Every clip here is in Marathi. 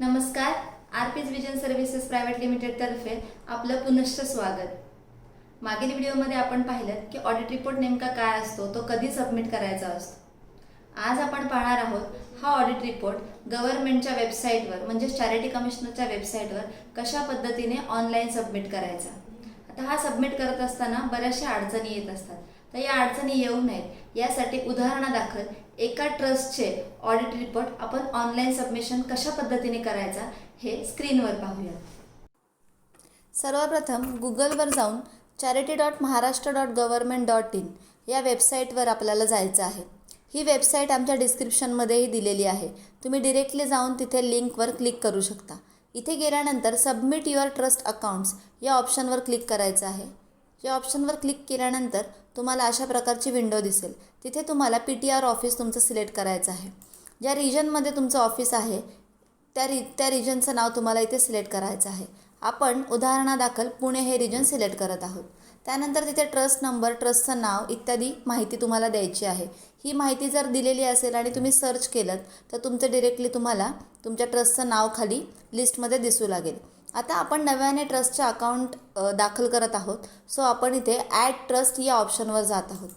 नमस्कार. आरपीज विजन सर्व्हिसेस प्रायव्हेट लिमिटेड तर्फे आपलं पुनश्च स्वागत. मागील व्हिडिओमध्ये आपण पाहिलं की ऑडिट रिपोर्ट नेमका काय असतो, तो कधी सबमिट करायचा असतो. आज आपण पाहणार आहोत हा ऑडिट रिपोर्ट गव्हर्नमेंटच्या वेबसाईटवर म्हणजे चॅरिटी कमिशनरच्या वेबसाईटवर कशा पद्धतीने ऑनलाईन सबमिट करायचा. आता हा सबमिट करत असताना बऱ्याचशा अडचणी येत असतात, तर या अडचणी येऊ नयेत यासाठी उदाहरणादाखल एका ट्रस्टचे ऑडिट रिपोर्ट आपण ऑनलाईन सबमिशन कशा पद्धतीने करायचा हे स्क्रीनवर पाहूया. सर्वप्रथम गुगलवर जाऊन charity.maharashtra.government.in या वेबसाईटवर आपल्याला जायचं आहे. ही वेबसाईट आमच्या डिस्क्रिप्शनमध्येही दिलेली आहे. तुम्ही डिरेक्टली जाऊन तिथे लिंकवर क्लिक करू शकता. इथे गेल्यानंतर सबमिट युअर ट्रस्ट अकाउंट्स या ऑप्शनवर क्लिक करायचं आहे. या ऑप्शनवर क्लिक केल्यानंतर तुम्हाला अशा प्रकारची विंडो दिसेल. तिथे तुम्हाला PTR ऑफिस तुमचं सिलेक्ट करायचं आहे. ज्या रिजनमध्ये तुमचं ऑफिस आहे त्या रिजनचं नाव तुम्हाला इथे सिलेक्ट करायचं आहे. आपण उदाहरणादाखल पुणे हे रिजन सिलेक्ट करत आहोत. त्यानंतर तिथे ट्रस्ट नंबर, ट्रस्टचं नाव इत्यादी माहिती तुम्हाला द्यायची आहे. ही माहिती जर दिलेली असेल आणि तुम्ही सर्च केलं तर तुमचं डिरेक्टली तुम्हाला तुमच्या ट्रस्टचं नाव खाली लिस्टमध्ये दिसू लागेल. आता आपण नव्याने ट्रस्टचे अकाउंट दाखल करत आहोत. सो आपण इथे ॲड ट्रस्ट या ऑप्शनवर जात आहोत.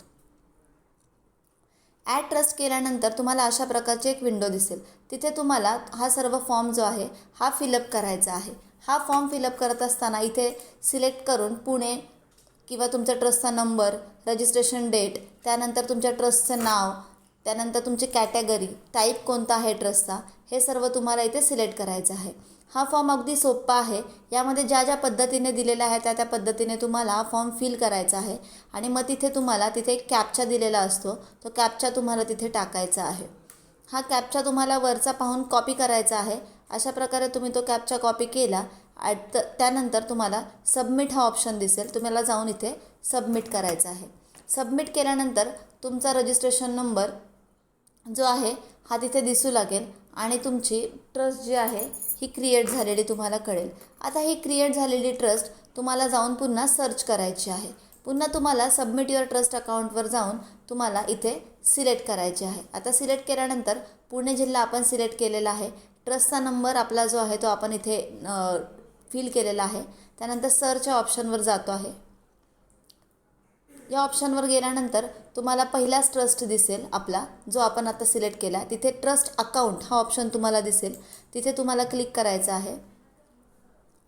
ॲड ट्रस्ट केल्यानंतर तुम्हाला अशा प्रकारची एक विंडो दिसेल. तिथे तुम्हाला हा सर्व फॉर्म जो आहे हा फिलअप करायचा आहे. हा फॉर्म फिलअप करत असताना इथे सिलेक्ट करून पुणे किंवा तुमच्या ट्रस्टचा नंबर, रजिस्ट्रेशन डेट, त्यानंतर तुमच्या ट्रस्टचं नाव, त्यानंतर तुमची कॅटेगरी, टाईप कोणता आहे ट्रस्टचा, हे सर्व तुम्हाला इथे सिलेक्ट करायचं आहे. हा फॉर्म अगदी सोपा आहे. यामध्ये ज्या ज्या पद्धतीने दिलेला आहे त्या पद्धतीने तुम्हाला हा फॉर्म फिल करायचा आहे आणि मग तिथे तुम्हाला एक कॅप्चा दिलेला असतो. तो कॅप्चा तुम्हाला तिथे टाकायचा आहे. हा कॅप्चा तुम्हाला वरचा पाहून कॉपी करायचा आहे. अशा प्रकारे तुम्ही तो कॅप्चा कॉपी केला त्यानंतर तुम्हाला सबमिट हा ऑप्शन दिसेल. तुम्हाला जाऊन इथे सबमिट करायचा आहे. सबमिट केल्यानंतर तुमचा रजिस्ट्रेशन नंबर जो आहे हा तिथे दिसू लागेल आणि तुमची ट्रस्ट जी आहे ही क्रिएट झालेली तुम्हाला कळेल. आता ही क्रिएट झालेली ट्रस्ट तुम्हाला जाऊन पुन्हा सर्च करायची आहे. पुन्हा तुम्हाला सबमिट युअर ट्रस्ट अकाउंटवर जाऊन तुम्हाला इथे सिलेक्ट करायचे आहे. आता सिलेक्ट केल्यानंतर पुणे जिल्हा आपण सिलेक्ट केलेला आहे. ट्रस्टचा नंबर आपला जो आहे तो आपण इथे फिल केलेला आहे. त्यानंतर सर्च या ऑप्शनवर जातो आहे. या ऑप्शनवर गेल्यानंतर तुम्हाला पहिलाच ट्रस्ट दिसेल आपला जो आपण आता सिलेक्ट केला. तिथे ट्रस्ट अकाउंट हा ऑप्शन तुम्हाला दिसेल. तिथे तुम्हाला क्लिक करायचं आहे.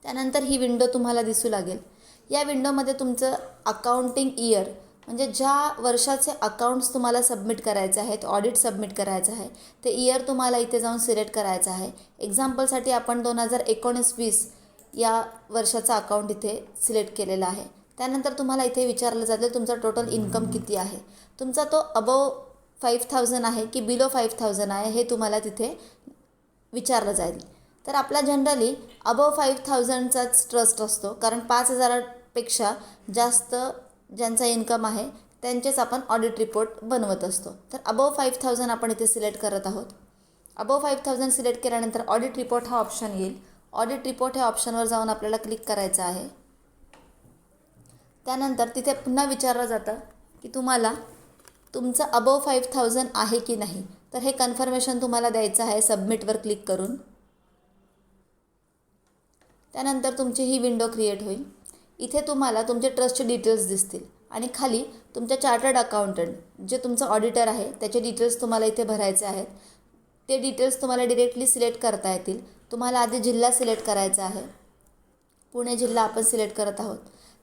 त्यानंतर ही विंडो तुम्हाला दिसू लागेल. या विंडोमध्ये तुमचं अकाउंटिंग इयर म्हणजे ज्या वर्षाचे अकाउंट्स तुम्हाला सबमिट करायचे आहेत, ऑडिट सबमिट करायचं आहे, ते इयर तुम्हाला इथे जाऊन सिलेक्ट करायचं आहे. एक्झाम्पलसाठी आपण 2019-20 या वर्षाचा अकाउंट इथे सिलेक्ट केलेला आहे. त्यानंतर तुम्हाला इथे विचारलं जातं तुमचा टोटल इन्कम किती आहे. तुमचा तो अबव 5,000 आहे की बिलो 5,000 आहे हे तुम्हाला तिथे विचारलं जाईल. तर आपला जनरली अबव 5,000चाच ट्रस्ट असतो, कारण 5,000पेक्षा जास्त ज्यांचा इन्कम आहे त्यांचेच आपण ऑडिट रिपोर्ट बनवत असतो. तर अबव 5,000 आपण इथे सिलेक्ट करत आहोत. अबव 5,000 सिलेक्ट केल्यानंतर ऑडिट रिपोर्ट हा ऑप्शन येईल. ऑडिट रिपोर्ट ह्या ऑप्शनवर जाऊन आपल्याला क्लिक करायचं आहे. त्यानंतर तिथे पुन्हा विचारलं जातं की तुम्हाला तुमचं अबव 5,000 आहे की नाही. तर हे कन्फर्मेशन तुम्हाला द्यायचं आहे सबमिटवर क्लिक करून. त्यानंतर तुमची ही विंडो क्रिएट होईल. इथे तुम्हाला तुमचे ट्रस्टचे डिटेल्स दिसतील आणि खाली तुमच्या चार्टर्ड अकाउंटंट जे तुमचं ऑडिटर आहे त्याचे डिटेल्स तुम्हाला इथे भरायचे आहेत. ते डिटेल्स तुम्हाला डिरेक्टली सिलेक्ट करता येतील. तुम्हाला आधी जिल्हा सिलेक्ट करायचा आहे. पुणे जिल्हा आपण सिलेक्ट करत आहोत.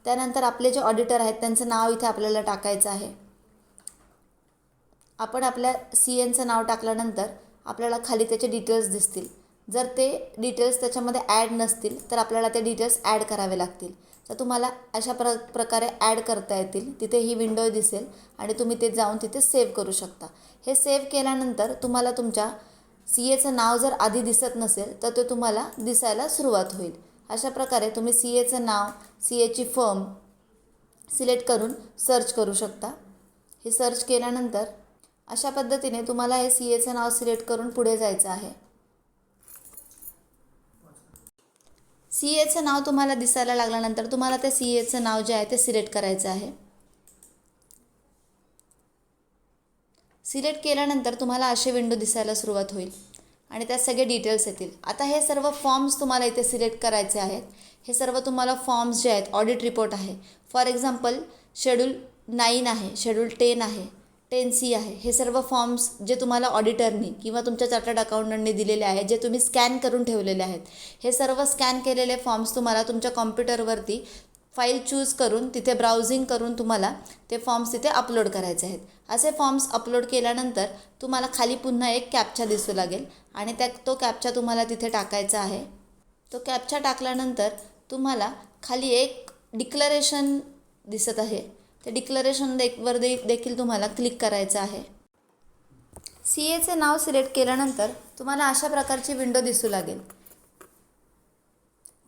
त्यानंतर आपले जे ऑडिटर आहेत त्यांचं नाव इथे आपल्याला टाकायचं आहे. आपण आपल्या CNचं नाव टाकल्यानंतर आपल्याला खाली त्याचे डिटेल्स दिसतील. जर ते डिटेल्स त्याच्यामध्ये ॲड नसतील तर आपल्याला ते डिटेल्स ॲड करावे लागतील. तर तुम्हाला अशा प्रकारे ॲड करता येतील. तिथे ही विंडो दिसेल आणि तुम्ही ते जाऊन तिथे सेव्ह करू शकता. हे सेव्ह केल्यानंतर तुम्हाला तुमच्या CAचं नाव जर आधी दिसत नसेल तर ते तुम्हाला दिसायला सुरुवात होईल. अशा प्रकारे तुम्ही CAचं नाव, CAची फर्म सिलेक्ट करून सर्च करू शकता. हे सर्च केल्यानंतर अशा पद्धतीने तुम्हाला हे CAचं नाव सिलेक्ट करून पुढे जायचं आहे. CAचं नाव तुम्हाला दिसायला लागल्यानंतर तुम्हाला ते CAचं नाव जे आहे ते सिलेक्ट करायचं आहे. सिलेक्ट केल्यानंतर तुम्हाला अशी विंडो दिसायला सुरुवात होईल. आणि त्यात सगळे डिटेल्स येतील. आता हे सर्व फॉर्म्स तुम्हाला इथे सिलेक्ट करायचे आहेत. हे सर्व तुम्हाला फॉर्म्स जे आहेत ऑडिट रिपोर्ट आहे. फॉर एक्झाम्पल शेड्यूल 9 आहे, शेड्यूल 10 आहे, 10C आहे. हे सर्व फॉर्म्स जे तुम्हाला ऑडिटरनी किंवा तुमच्या चार्टर्ड अकाउंटंटनी दिलेले आहेत, जे तुम्ही स्कॅन करून ठेवलेले आहेत, हे सर्व स्कॅन केलेले फॉर्म्स तुम्हाला तुमच्या कॉम्प्युटरवरती फाईल चूज करून तिथे ब्राउझिंग करून तुम्हाला ते फॉर्म्स तिथे अपलोड करायचे आहेत. असे फॉर्म्स अपलोड केल्यानंतर तुम्हाला खाली पुन्हा एक कॅप्चा दिसू लागेल आणि तो कॅप्चा तुम्हाला तिथे टाकायचा आहे. तो कॅप्चा टाकल्यानंतर तुम्हाला खाली एक डिक्लरेशन दिसत आहे. ते डिक्लरेशन वर देखील तुम्हाला क्लिक करायचं आहे. CAचे नाव सिलेक्ट केल्यानंतर तुम्हाला अशा प्रकारची विंडो दिसू लागेल.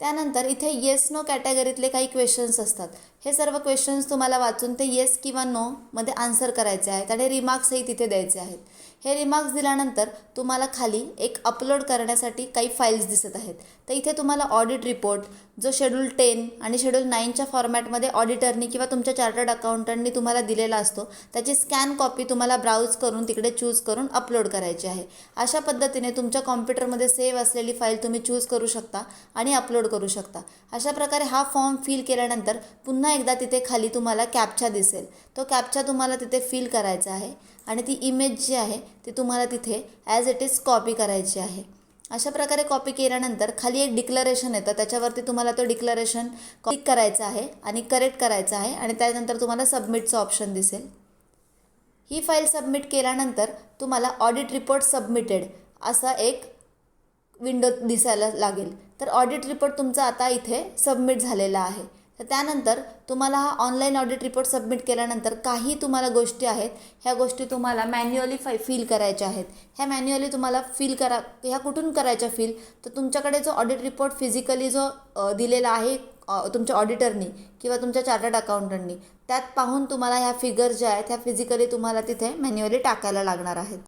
त्यानंतर इथे येस नो कॅटेगरीतले काही क्वेश्चन्स असतात. हे सर्व क्वेश्चन्स तुम्हाला वाचून ते येस किंवा नोमध्ये आन्सर करायचे आहेत आणि रिमार्क्सही तिथे द्यायचे आहेत. हे रिमार्क्स दिल्यानंतर तुम्हाला खाली एक अपलोड करण्यासाठी काही फाईल्स दिसत आहेत. तर इथे तुम्हाला ऑडिट रिपोर्ट जो शेड्यूल 10 आणि शेड्यूल 9च्या फॉर्मॅटमध्ये ऑडिटरनी किंवा तुमच्या चार्टर्ड अकाउंटंटनी तुम्हाला दिलेला असतो, त्याची स्कॅन कॉपी तुम्हाला ब्राउज करून तिकडे चूज करून अपलोड करायची आहे. अशा पद्धतीने तुमच्या कॉम्प्युटरमध्ये सेव्ह असलेली फाईल तुम्ही चूज करू शकता आणि अपलोड करू शकता. अशा प्रकारे हा फॉर्म फिल केल्यानंतर पुन्हा एकदा तिथे खाली तुम्हाला कॅप्चा दिसेल. तो कॅप्चा तुम्हाला तिथे फिल करायचा आहे आणि ती इमेज जी आहे ती तुम्हाला तिथे ॲज इट इज कॉपी करायची आहे. अशा प्रकारे कॉपी केल्यानंतर खाली एक डिक्लरेशन येतं, त्याच्यावरती तुम्हाला तो डिक्लरेशन क्लिक करायचा आहे आणि करेक्ट करायचा आहे आणि त्यानंतर तुम्हाला सबमिटचं ऑप्शन दिसेल. ही फाईल सबमिट केल्यानंतर तुम्हाला ऑडिट रिपोर्ट सबमिटेड असा एक विंडो दिसायला लागेल. तर ऑडिट रिपोर्ट तुमचा आता इथे सबमिट झालेला आहे. तर त्यानंतर तुम्हाला हा ऑनलाईन ऑडिट रिपोर्ट सबमिट केल्यानंतर काही तुम्हाला गोष्टी आहेत, ह्या गोष्टी तुम्हाला मॅन्युअली फिल करायच्या आहेत. ह्या मॅन्युअली तुम्हाला ह्या कुठून करायच्या फिल, तर तुमच्याकडे जो ऑडिट रिपोर्ट फिजिकली जो दिलेला आहे तुमच्या ऑडिटरनी किंवा तुमच्या चार्टर्ड अकाउंटंटनी, त्यात पाहून तुम्हाला ह्या फिगर्स ज्या आहेत ह्या फिजिकली तुम्हाला तिथे मॅन्युअली टाकायला लागणार आहेत.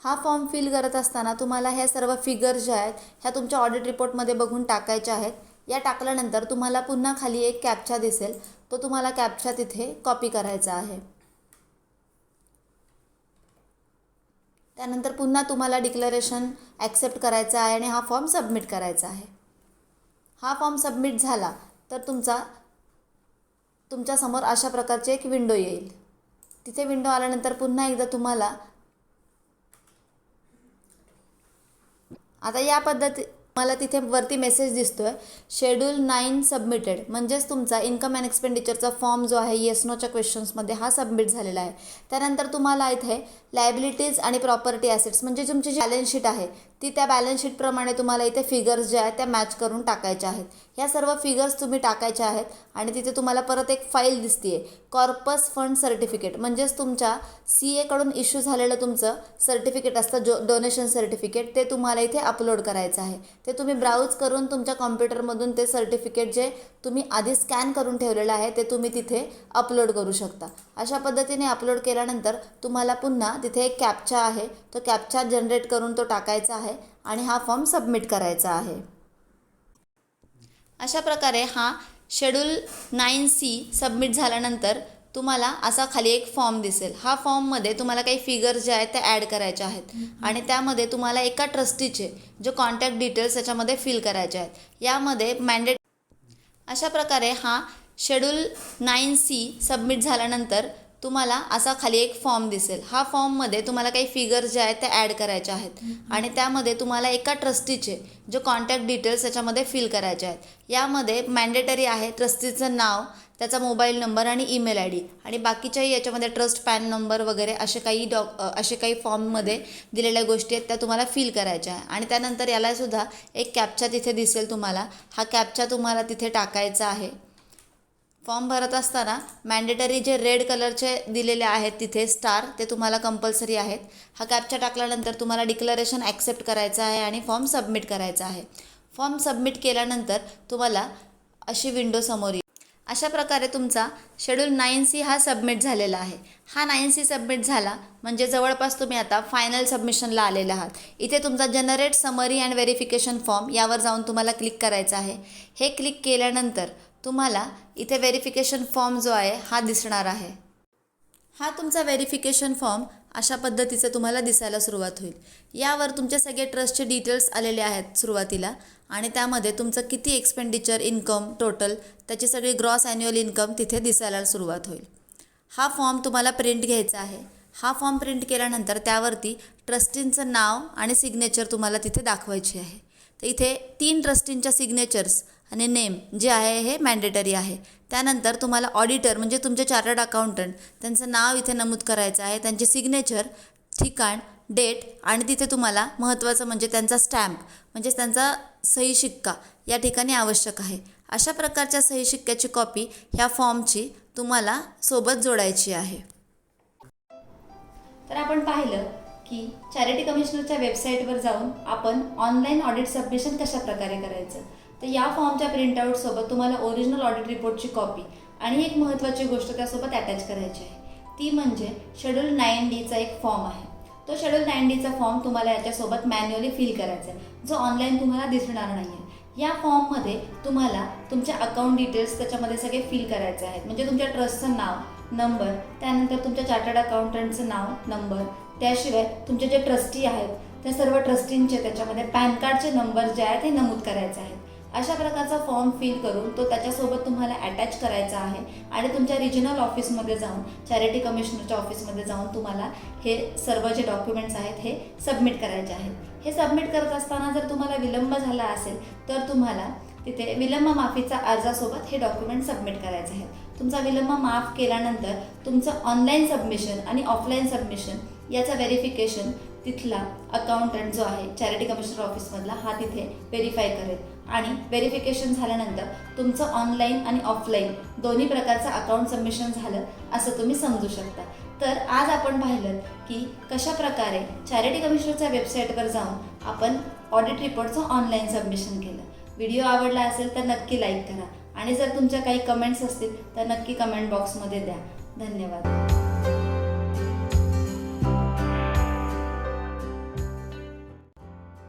हा फॉर्म फिल करत असताना तुम्हाला ह्या सर्व फिगर्स ज्या आहेत ह्या तुमच्या ऑडिट रिपोर्टमध्ये बघून टाकायच्या आहेत. या टाकल्यानंतर तुम्हाला पुन्हा खाली एक कॅप्चा दिसेल, तो तुम्हाला कॅप्चा तिथे कॉपी करायचा आहे. त्यानंतर पुन्हा तुम्हाला डिक्लरेशन ॲक्सेप्ट करायचं आहे आणि हा फॉर्म सबमिट करायचा आहे. हा फॉर्म सबमिट झाला तर तुमच्यासमोर अशा प्रकारची एक विंडो येईल. तिथे विंडो आल्यानंतर पुन्हा एकदा तुम्हाला आता या मला तिथे वरती मेसेज दिसतो आहे शेड्यूल 9 सबमिटेड, म्हणजेच तुमचा इन्कम अँड एक्सपेंडिचरचा फॉर्म जो आहे येस नोच्या क्वेश्चन्समध्ये हा सबमिट झालेला आहे. त्यानंतर तुम्हाला इथे लायबिलिटीज आणि प्रॉपर्टी ॲसेट्स म्हणजे तुमची जी बॅलन्स शीट आहे ती त्या बॅलन्स शीटप्रमाणे तुम्हाला इथे फिगर्स ज्या आहेत त्या मॅच करून टाकायच्या आहेत. ह्या सर्व फिगर्स तुम्ही टाकायच्या आहेत आणि तिथे तुम्हाला परत एक फाईल दिसते आहे कॉर्पस फंड सर्टिफिकेट, म्हणजेच तुमच्या CAकडून इश्यू झालेलं तुमचं सर्टिफिकेट असतं डोनेशन सर्टिफिकेट, ते तुम्हाला इथे अपलोड करायचं आहे. ते तुम्ही ब्राउज करून तुमच्या कॉम्प्युटरमधून ते सर्टिफिकेट जे तुम्ही आधी स्कॅन करून ठेवलेलं आहे ते तुम्ही तिथे अपलोड करू शकता. अशा पद्धतीने अपलोड केल्यानंतर तुम्हाला पुन्हा तिथे एक कॅप्चा आहे, तो कॅप्चा जनरेट करून तो टाकायचा आहे आणि हा फॉर्म सबमिट करायचा आहे. अशा प्रकारे हा शेड्यूल 9C सबमिट झाल्यानंतर तुम्हाला असा खाली एक फॉर्म दिसेल. हा फॉर्ममध्ये तुम्हाला काही फिगर्स जे आहेत त्या ॲड करायच्या आहेत आणि त्यामध्ये तुम्हाला एका ट्रस्टीचे जे कॉन्टॅक्ट डिटेल्स याच्यामध्ये फिल करायचे आहेत. यामध्ये अशा प्रकारे हा शेड्यूल 9C सबमिट झाल्यानंतर तुम्हाला असा खाली एक फॉर्म दिसेल. हा फॉर्ममध्ये तुम्हाला काही फिगर्स जे आहेत त्या ॲड करायच्या आहेत आणि त्यामध्ये तुम्हाला एका ट्रस्टीचे जे कॉन्टॅक्ट डिटेल्स याच्यामध्ये फिल करायचे आहेत. यामध्ये मॅन्डेटरी आहे ट्रस्टीचं नाव, त्याचा मोबाईल नंबर आणि ईमेल ID आणि बाकीच्याही याच्यामध्ये ट्रस्ट पॅन नंबर वगैरे असे काही फॉर्ममध्ये दिलेल्या गोष्टी आहेत त्या तुम्हाला फिल करायच्या आहे. आणि त्यानंतर यालासुद्धा एक कॅप्चा तिथे दिसेल तुम्हाला. हा कॅप्चा तुम्हाला तिथे टाकायचा आहे. फॉर्म भरत असताना मॅन्डेटरी जे रेड कलरचे दिलेले आहेत तिथे स्टार ते तुम्हाला कंपल्सरी आहेत. हा कॅप्चा टाकल्यानंतर तुम्हाला डिक्लरेशन ॲक्सेप्ट करायचं आहे आणि फॉर्म सबमिट करायचा आहे. फॉर्म सबमिट केल्यानंतर तुम्हाला अशी विंडो समोर येईल. अशा प्रकारे तुमचा शेड्यूल 9C हा सबमिट झालेला आहे. हा 9C सबमिट झाला म्हणजे जवळपास तुम्ही आता फायनल सबमिशनला आलेला आहात. इथे तुमचा generate summary and verification form यावर जाऊन तुम्हाला क्लिक करायचं आहे. हे क्लिक केल्यानंतर तुम्हाला इथे व्हेरिफिकेशन फॉर्म जो आहे हा दिसणार आहे. हा तुमचा व्हेरिफिकेशन फॉर्म अशा पद्धतीचं तुम्हाला दिसायला सुरुवात होईल. यावर तुमचे सगळे ट्रस्टचे डिटेल्स आलेले आहेत सुरुवातीला आणि त्यामध्ये तुमचं किती एक्सपेंडिचर, इन्कम टोटल, त्याची सगळी ग्रॉस ॲन्युअल इन्कम तिथे दिसायला सुरुवात होईल. हा फॉर्म तुम्हाला प्रिंट घ्यायचा आहे. हा फॉर्म प्रिंट केल्यानंतर त्यावरती ट्रस्टींचं नाव आणि सिग्नेचर तुम्हाला तिथे दाखवायची आहे. तर इथे 3 ट्रस्टींच्या सिग्नेचर्स आणि नेम जे आहे हे मॅन्डेटरी आहे. त्यानंतर तुम्हाला ऑडिटर म्हणजे तुमचे चार्टर्ड अकाउंटंट त्यांचं नाव इथे नमूद करायचं आहे, त्यांचे सिग्नेचर, ठिकाण, डेट आणि तिथे तुम्हाला महत्त्वाचं म्हणजे त्यांचा स्टॅम्प म्हणजे त्यांचा सही शिक्का या ठिकाणी आवश्यक आहे. अशा प्रकारच्या सही शिक्क्याची कॉपी ह्या फॉर्मची तुम्हाला सोबत जोडायची आहे. तर आपण पाहिलं की चॅरिटी कमिशनरच्या वेबसाईटवर जाऊन आपण ऑनलाईन ऑडिट सबमिशन कशा प्रकारे करायचं. तर या फॉर्मच्या प्रिंटआउटसोबत तुम्हाला ओरिजिनल ऑडिट रिपोर्टची कॉपी आणि एक महत्त्वाची गोष्ट त्यासोबत अटॅच करायची आहे. ती म्हणजे शेड्यूल 9D एक फॉर्म आहे. तो शेड्यूल 9D फॉर्म तुम्हाला याच्यासोबत मॅन्युअली फिल करायचा आहे, जो ऑनलाईन तुम्हाला दिसणार नाही आहे. या फॉर्ममध्ये तुम्हाला तुमचे अकाउंट डिटेल्स त्याच्यामध्ये सगळे फिल करायचे आहेत. म्हणजे तुमच्या ट्रस्टचं नाव, नंबर, त्यानंतर तुमच्या चार्टर्ड अकाउंटंटचं नाव, नंबर, त्याशिवाय तुमचे जे ट्रस्टी आहेत त्या सर्व ट्रस्टींचे त्याच्यामध्ये पॅन कार्डचे नंबर जे आहेत ते नमूद करायचे आहेत. अशा प्रकारचा फॉर्म फिल करून तो त्याच्यासोबत तुम्हाला अटॅच करायचा आहे आणि तुमच्या रिजनल ऑफिसमध्ये जाऊन, चॅरिटी कमिशनरच्या ऑफिसमध्ये जाऊन तुम्हाला हे सर्व जे डॉक्युमेंट्स आहेत हे सबमिट करायचे आहेत. हे सबमिट करत असताना जर तुम्हाला विलंब झाला असेल तर तुम्हाला तिथे विलंब माफीचा अर्जासोबत हे डॉक्युमेंट सबमिट करायचे आहेत. तुमचा विलंब माफ केल्यानंतर तुमचं ऑनलाईन सबमिशन आणि ऑफलाईन सबमिशन याचं व्हेरिफिकेशन तिथला अकाउंटंट जो आहे चॅरिटी कमिशनर ऑफिसमधला हा तिथे व्हेरीफाय करेल आणि व्हेरिफिकेशन झाल्यानंतर तुमचं ऑनलाईन आणि ऑफलाईन दोन्ही प्रकारचं अकाउंट सबमिशन झालं असं तुम्ही समजू शकता. तर आज आपण पाहिलं की कशा प्रकारे चॅरिटी कमिशनरच्या वेबसाईटवर जाऊन आपण ऑडिट रिपोर्टचं ऑनलाईन सबमिशन केलं. व्हिडिओ आवडला असेल तर नक्की लाईक करा आणि जर तुमच्या काही कमेंट्स असतील तर नक्की कमेंट बॉक्समध्ये द्या. धन्यवाद.